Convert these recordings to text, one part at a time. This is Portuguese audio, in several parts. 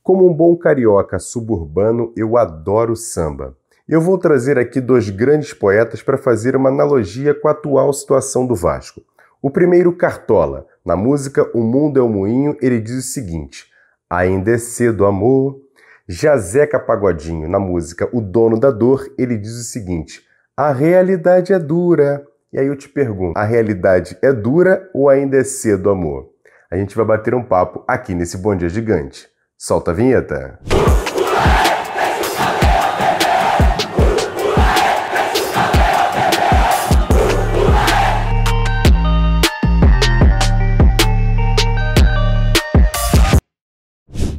Como um bom carioca suburbano, eu adoro samba. Eu vou trazer aqui dois grandes poetas para fazer uma analogia com a atual situação do Vasco. O primeiro, Cartola. Na música O Mundo é o Moinho, ele diz o seguinte: ainda é cedo, amor. Já Zeca Pagodinho, na música O Dono da Dor, ele diz o seguinte: a realidade é dura. E aí eu te pergunto, a realidade é dura ou ainda é cedo, amor? A gente vai bater um papo aqui nesse Bom Dia Gigante. Solta a vinheta.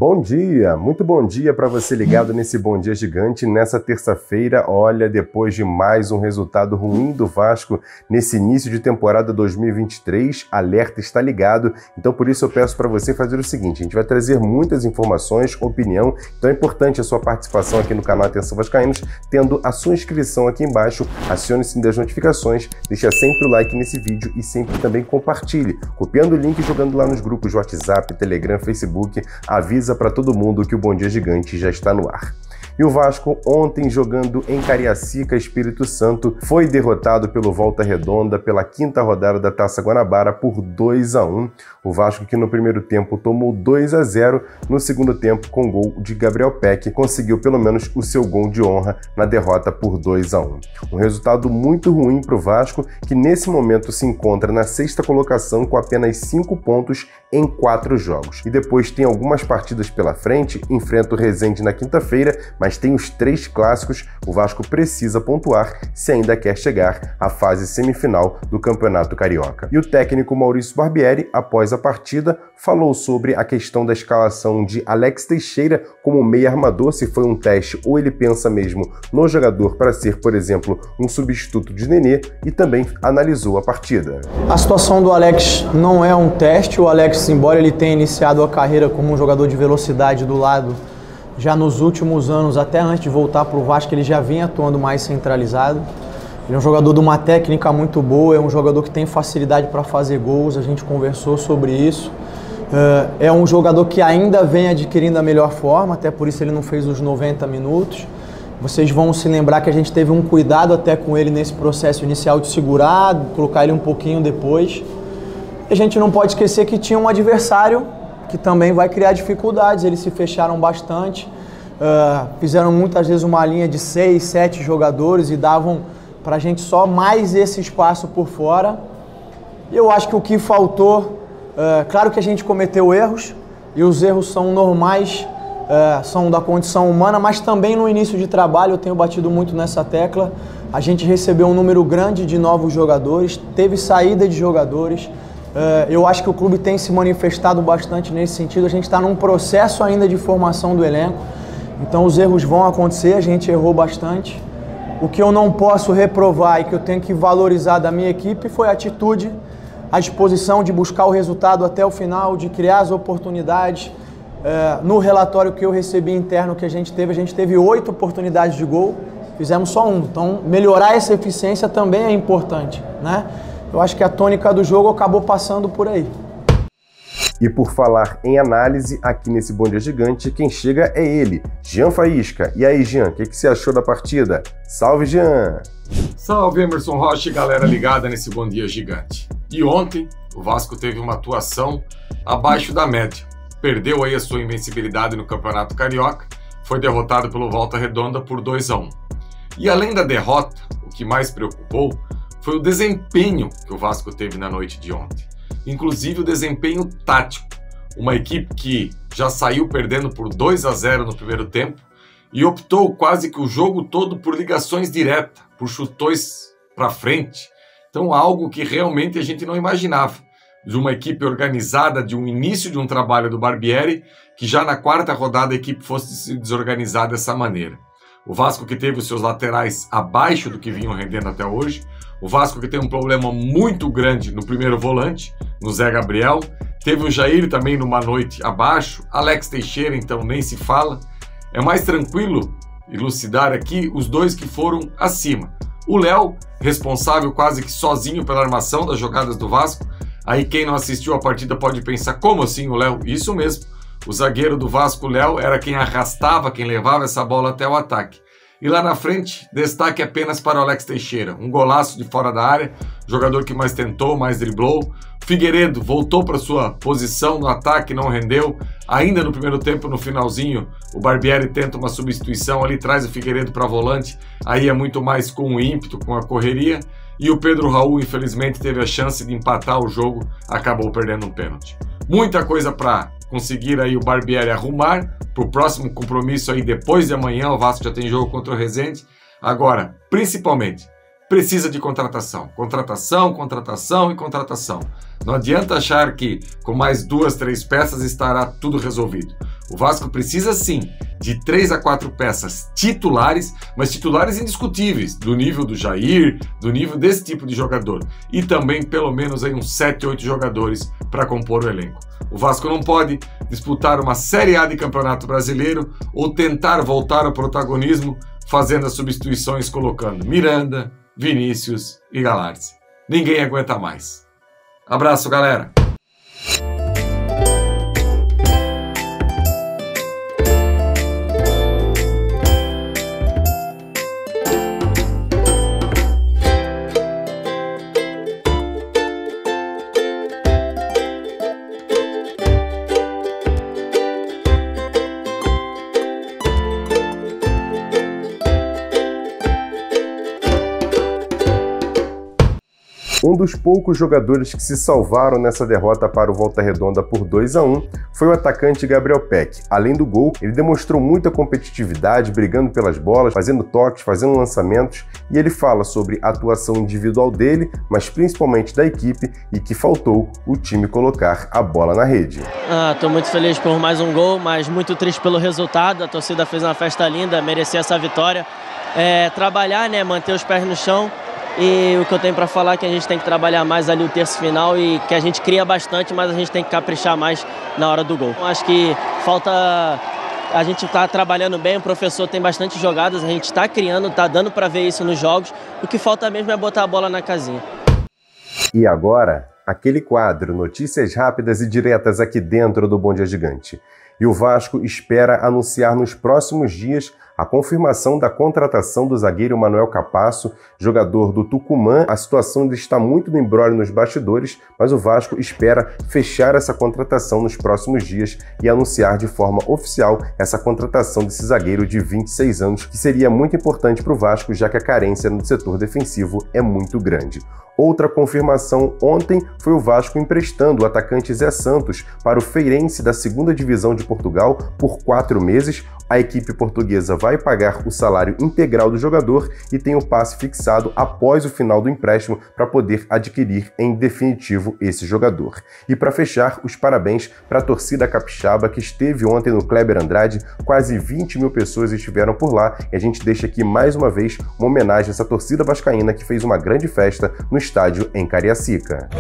Bom dia, muito bom dia para você ligado nesse Bom Dia Gigante nessa terça-feira. Olha, depois de mais um resultado ruim do Vasco nesse início de temporada 2023, alerta está ligado. Então por isso eu peço para você fazer o seguinte: a gente vai trazer muitas informações, opinião, então é importante a sua participação aqui no canal Atenção Vascaínos, tendo a sua inscrição aqui embaixo, acione o sininho das notificações, deixa sempre o like nesse vídeo e sempre também compartilhe, copiando o link e jogando lá nos grupos de WhatsApp, Telegram, Facebook, avisa para todo mundo que o Bom Dia Gigante já está no ar. E o Vasco, ontem jogando em Cariacica, Espírito Santo, foi derrotado pelo Volta Redonda pela quinta rodada da Taça Guanabara por 2-1. O Vasco, que no primeiro tempo tomou 2-0, no segundo tempo, com gol de Gabriel Peck, conseguiu pelo menos o seu gol de honra na derrota por 2-1. Um resultado muito ruim para o Vasco, que nesse momento se encontra na sexta colocação com apenas 5 pontos em 4 jogos. E depois tem algumas partidas pela frente, enfrenta o Resende na quinta-feira, mas tem os 3 clássicos. O Vasco precisa pontuar se ainda quer chegar à fase semifinal do Campeonato Carioca. E o técnico Maurício Barbieri, após a partida, falou sobre a questão da escalação de Alex Teixeira como meia armador, se foi um teste ou ele pensa mesmo no jogador para ser, por exemplo, um substituto de Nenê, e também analisou a partida. A situação do Alex não é um teste. O Alex, embora ele tenha iniciado a carreira como um jogador de velocidade do lado, já nos últimos anos, até antes de voltar para o Vasco, ele já vinha atuando mais centralizado. Ele é um jogador de uma técnica muito boa, é um jogador que tem facilidade para fazer gols, a gente conversou sobre isso. É um jogador que ainda vem adquirindo a melhor forma, até por isso ele não fez os 90 minutos. Vocês vão se lembrar que a gente teve um cuidado até com ele nesse processo inicial de segurar, colocar ele um pouquinho depois. E a gente não pode esquecer que tinha um adversário que também vai criar dificuldades. Eles se fecharam bastante, fizeram muitas vezes uma linha de 6, 7 jogadores e davam para a gente só mais esse espaço por fora. E eu acho que o que faltou, claro que a gente cometeu erros, e os erros são normais, são da condição humana, mas também no início de trabalho, eu tenho batido muito nessa tecla, a gente recebeu um número grande de novos jogadores, teve saída de jogadores. Eu acho que o clube tem se manifestado bastante nesse sentido. A gente está num processo ainda de formação do elenco, então os erros vão acontecer, a gente errou bastante. O que eu não posso reprovar e que eu tenho que valorizar da minha equipe foi a atitude, a disposição de buscar o resultado até o final, de criar as oportunidades. No relatório que eu recebi interno que a gente teve 8 oportunidades de gol, fizemos só 1. Então melhorar essa eficiência também é importante, né? Eu acho que a tônica do jogo acabou passando por aí. E por falar em análise, aqui nesse Bom Dia Gigante, quem chega é ele, Jean Faísca. E aí, Jean, o que você achou da partida? Salve, Jean! Salve, Emerson Rocha e galera ligada nesse Bom Dia Gigante. E ontem, o Vasco teve uma atuação abaixo da média. Perdeu aí a sua invencibilidade no Campeonato Carioca, foi derrotado pelo Volta Redonda por 2-1. E além da derrota, o que mais preocupou foi o desempenho que o Vasco teve na noite de ontem. Inclusive o desempenho tático. Uma equipe que já saiu perdendo por 2-0 no primeiro tempo e optou quase que o jogo todo por ligações diretas, por chutões para frente. Então algo que realmente a gente não imaginava. De uma equipe organizada, de um início de um trabalho do Barbieri, que já na quarta rodada a equipe fosse se desorganizar dessa maneira. O Vasco que teve os seus laterais abaixo do que vinham rendendo até hoje. O Vasco que tem um problema muito grande no primeiro volante, no Zé Gabriel. Teve o Jair também numa noite abaixo. Alex Teixeira, então, nem se fala. É mais tranquilo elucidar aqui os dois que foram acima. O Léo, responsável quase que sozinho pela armação das jogadas do Vasco. Aí quem não assistiu a partida pode pensar, como assim o Léo? Isso mesmo. O zagueiro do Vasco, Léo, era quem arrastava, quem levava essa bola até o ataque. E lá na frente, destaque apenas para o Alex Teixeira, um golaço de fora da área, jogador que mais tentou, mais driblou. Figueiredo voltou para sua posição no ataque, não rendeu. Ainda no primeiro tempo, no finalzinho, o Barbieri tenta uma substituição ali, traz o Figueiredo para volante, aí é muito mais com o ímpeto, com a correria. E o Pedro Raul, infelizmente, teve a chance de empatar o jogo, acabou perdendo um pênalti. Muita coisa para conseguir aí o Barbieri arrumar para o próximo compromisso aí depois de amanhã. O Vasco já tem jogo contra o Resende. Agora, principalmente, precisa de contratação. Contratação, contratação e contratação. Não adianta achar que com mais 2, 3 peças estará tudo resolvido. O Vasco precisa sim de 3 a 4 peças titulares, mas titulares indiscutíveis, do nível do Jair, do nível desse tipo de jogador. E também pelo menos aí uns 7, 8 jogadores para compor o elenco. O Vasco não pode disputar uma Série A de Campeonato Brasileiro ou tentar voltar ao protagonismo fazendo as substituições colocando Miranda, Vinícius e Galarza. Ninguém aguenta mais. Abraço, galera! Um dos poucos jogadores que se salvaram nessa derrota para o Volta Redonda por 2-1 foi o atacante Gabriel Peck. Além do gol, ele demonstrou muita competitividade, brigando pelas bolas, fazendo toques, fazendo lançamentos, e ele fala sobre a atuação individual dele, mas principalmente da equipe, e que faltou o time colocar a bola na rede. Estou muito feliz por mais um gol, mas muito triste pelo resultado. A torcida fez uma festa linda, merecia essa vitória. Trabalhar, né, manter os pés no chão. E o que eu tenho para falar é que a gente tem que trabalhar mais ali o terço final e que a gente cria bastante, mas a gente tem que caprichar mais na hora do gol. Acho que falta... A gente está trabalhando bem, o professor tem bastante jogadas, a gente está criando, está dando para ver isso nos jogos. O que falta mesmo é botar a bola na casinha. E agora, aquele quadro, notícias rápidas e diretas aqui dentro do Bom Dia Gigante. E o Vasco espera anunciar nos próximos dias a confirmação da contratação do zagueiro Manuel Capasso, jogador do Tucumã. A situação está muito no imbróglio nos bastidores, mas o Vasco espera fechar essa contratação nos próximos dias e anunciar de forma oficial essa contratação desse zagueiro de 26 anos, que seria muito importante para o Vasco, já que a carência no setor defensivo é muito grande. Outra confirmação ontem foi o Vasco emprestando o atacante Zé Santos para o Feirense da 2ª Divisão de Portugal por 4 meses. A equipe portuguesa vai pagar o salário integral do jogador e tem o passe fixado após o final do empréstimo para poder adquirir em definitivo esse jogador. E para fechar, os parabéns para a torcida capixaba que esteve ontem no Kleber Andrade. Quase 20 mil pessoas estiveram por lá e a gente deixa aqui mais uma vez uma homenagem a essa torcida vascaína que fez uma grande festa no estádio em Cariacica.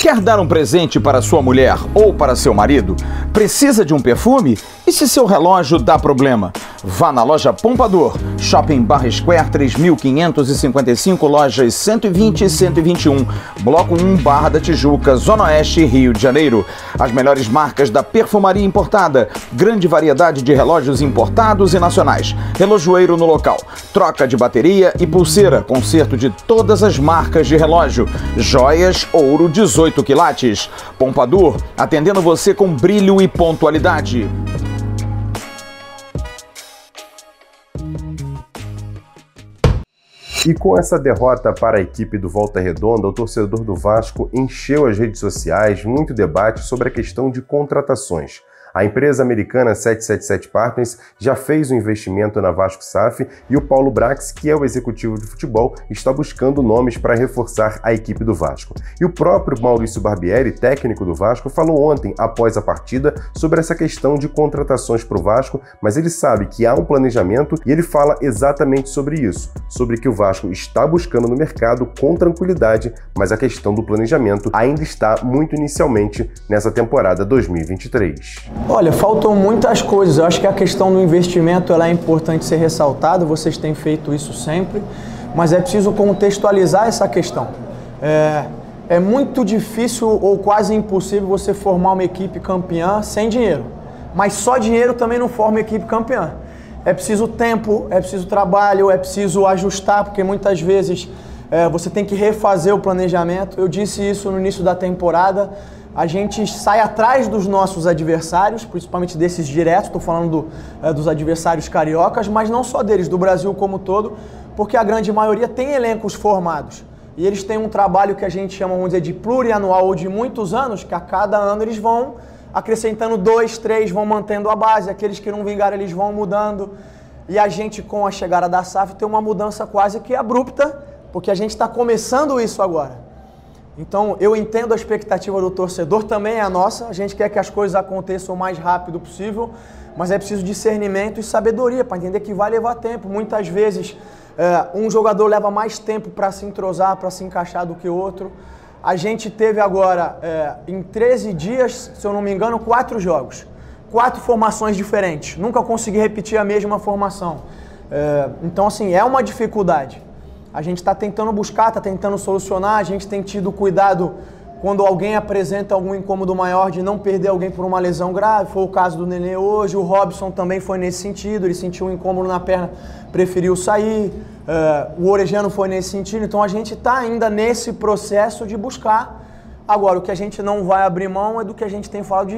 Quer dar um presente para sua mulher ou para seu marido? Precisa de um perfume? E se seu relógio dá problema? Vá na loja Pompador, Shopping Barra Square 3555, lojas 120 e 121, Bloco 1, Barra da Tijuca, Zona Oeste, Rio de Janeiro. As melhores marcas da perfumaria importada, grande variedade de relógios importados e nacionais, relojoeiro no local, troca de bateria e pulseira, conserto de todas as marcas de relógio, joias, ouro 18 quilates. Pompador, atendendo você com brilho e pontualidade. E com essa derrota para a equipe do Volta Redonda, o torcedor do Vasco encheu as redes sociais, muito debate sobre a questão de contratações. A empresa americana 777 Partners já fez um investimento na Vasco SAF e o Paulo Brax, que é o executivo de futebol, está buscando nomes para reforçar a equipe do Vasco. E o próprio Maurício Barbieri, técnico do Vasco, falou ontem, após a partida, sobre essa questão de contratações para o Vasco, mas ele sabe que há um planejamento e ele fala exatamente sobre isso, sobre que o Vasco está buscando no mercado com tranquilidade, mas a questão do planejamento ainda está muito inicialmente nessa temporada 2023. Olha, faltam muitas coisas. Eu acho que a questão do investimento ela é importante ser ressaltada, vocês têm feito isso sempre, mas é preciso contextualizar essa questão. É muito difícil ou quase impossível você formar uma equipe campeã sem dinheiro, mas só dinheiro também não forma equipe campeã. É preciso tempo, é preciso trabalho, é preciso ajustar, porque muitas vezes você tem que refazer o planejamento. Eu disse isso no início da temporada. A gente sai atrás dos nossos adversários, principalmente desses diretos, estou falando dos adversários cariocas, mas não só deles, do Brasil como todo, porque a grande maioria tem elencos formados. E eles têm um trabalho que a gente chama, vamos dizer, de plurianual ou de muitos anos, que a cada ano eles vão acrescentando 2, 3, vão mantendo a base, aqueles que não vingaram eles vão mudando. E a gente, com a chegada da SAF, tem uma mudança quase que abrupta, porque a gente está começando isso agora. Então, eu entendo a expectativa do torcedor, também é a nossa, a gente quer que as coisas aconteçam o mais rápido possível, mas é preciso discernimento e sabedoria para entender que vai levar tempo. Muitas vezes, um jogador leva mais tempo para se entrosar, para se encaixar do que outro. A gente teve agora, em 13 dias, se eu não me engano, 4 jogos. 4 formações diferentes. Nunca consegui repetir a mesma formação. Então, assim, é uma dificuldade. A gente está tentando buscar, está tentando solucionar. A gente tem tido cuidado quando alguém apresenta algum incômodo maior de não perder alguém por uma lesão grave. Foi o caso do Nenê hoje. O Robson também foi nesse sentido. Ele sentiu um incômodo na perna, preferiu sair. O Orejano foi nesse sentido. Então a gente está ainda nesse processo de buscar. Agora, o que a gente não vai abrir mão é do que a gente tem falado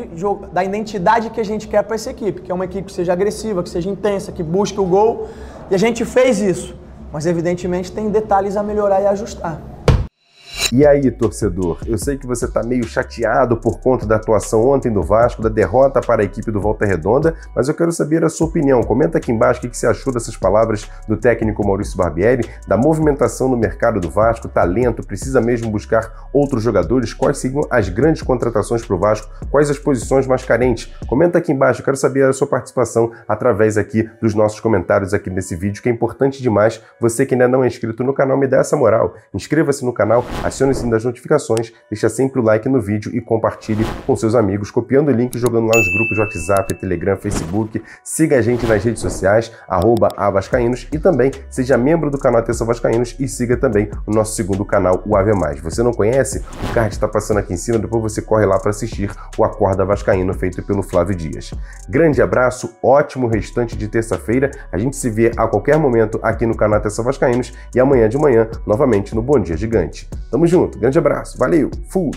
da identidade que a gente quer para essa equipe, que é uma equipe que seja agressiva, que seja intensa, que busque o gol. E a gente fez isso, mas evidentemente tem detalhes a melhorar e ajustar. E aí, torcedor, eu sei que você está meio chateado por conta da atuação ontem do Vasco, da derrota para a equipe do Volta Redonda, mas eu quero saber a sua opinião. Comenta aqui embaixo o que você achou dessas palavras do técnico Maurício Barbieri, da movimentação no mercado do Vasco, talento, precisa mesmo buscar outros jogadores, quais seriam as grandes contratações para o Vasco, quais as posições mais carentes. Comenta aqui embaixo, eu quero saber a sua participação através aqui dos nossos comentários aqui nesse vídeo, que é importante demais. Você que ainda não é inscrito no canal, me dá essa moral. Inscreva-se no canal, acione o sininho das notificações, deixa sempre o like no vídeo e compartilhe com seus amigos, copiando o link e jogando lá nos grupos de WhatsApp, Telegram, Facebook. Siga a gente nas redes sociais, @avascaínos, e também seja membro do canal Atenção Vascaínos e siga também o nosso segundo canal, o Ave Mais. Você não conhece? O card está passando aqui em cima, depois você corre lá para assistir o Acorda Vascaíno, feito pelo Flávio Dias. Grande abraço, ótimo restante de terça-feira, a gente se vê a qualquer momento aqui no canal Atenção Vascaínos e amanhã de manhã, novamente no Bom Dia Gigante. Tamo junto, grande abraço, valeu, fui!